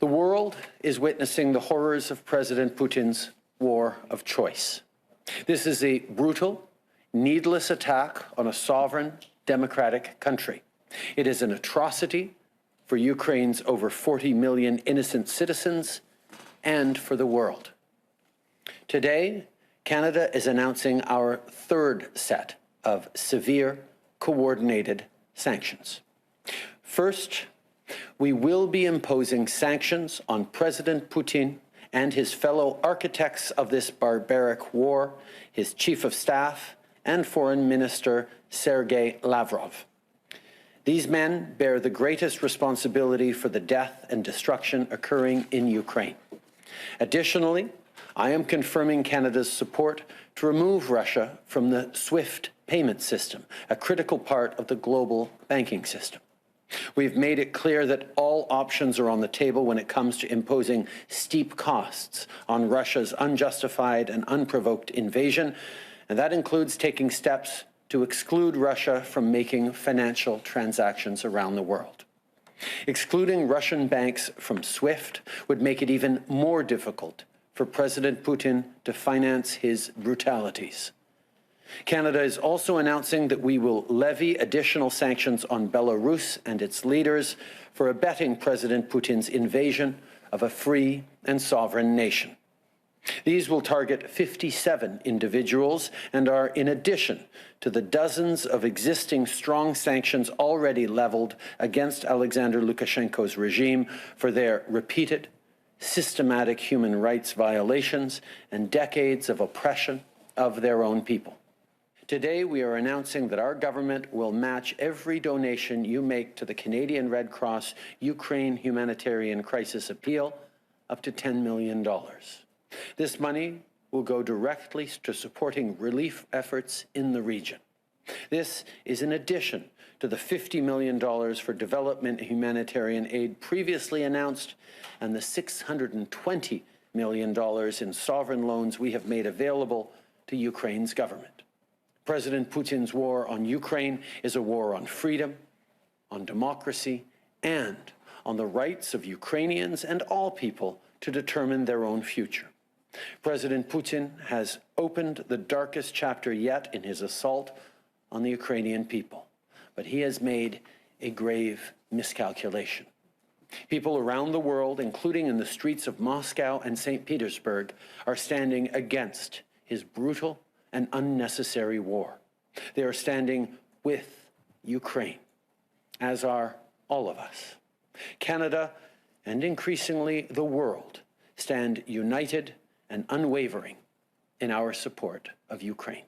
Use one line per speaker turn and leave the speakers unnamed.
The world is witnessing the horrors of President Putin's war of choice. This is a brutal, needless attack on a sovereign, democratic country. It is an atrocity for Ukraine's over 40 million innocent citizens and for the world. Today, Canada is announcing our third set of severe, coordinated sanctions. First, we will be imposing sanctions on President Putin and his fellow architects of this barbaric war, his Chief of Staff and Foreign Minister Sergei Lavrov. These men bear the greatest responsibility for the death and destruction occurring in Ukraine. Additionally, I am confirming Canada's support to remove Russia from the SWIFT payment system, a critical part of the global banking system. We've made it clear that all options are on the table when it comes to imposing steep costs on Russia's unjustified and unprovoked invasion, and that includes taking steps to exclude Russia from making financial transactions around the world. Excluding Russian banks from SWIFT would make it even more difficult for President Putin to finance his brutalities. Canada is also announcing that we will levy additional sanctions on Belarus and its leaders for abetting President Putin's invasion of a free and sovereign nation. These will target 57 individuals and are in addition to the dozens of existing strong sanctions already leveled against Alexander Lukashenko's regime for their repeated, systematic human rights violations and decades of oppression of their own people. Today, we are announcing that our government will match every donation you make to the Canadian Red Cross Ukraine Humanitarian Crisis Appeal, up to $10 million. This money will go directly to supporting relief efforts in the region. This is in addition to the $50 million for development and humanitarian aid previously announced and the $620 million in sovereign loans we have made available to Ukraine's government. President Putin's war on Ukraine is a war on freedom, on democracy, and on the rights of Ukrainians and all people to determine their own future. President Putin has opened the darkest chapter yet in his assault on the Ukrainian people, but he has made a grave miscalculation. People around the world, including in the streets of Moscow and St. Petersburg, are standing against his brutal and unnecessary war. They are standing with Ukraine, as are all of us. Canada, and increasingly the world, stand united and unwavering in our support of Ukraine.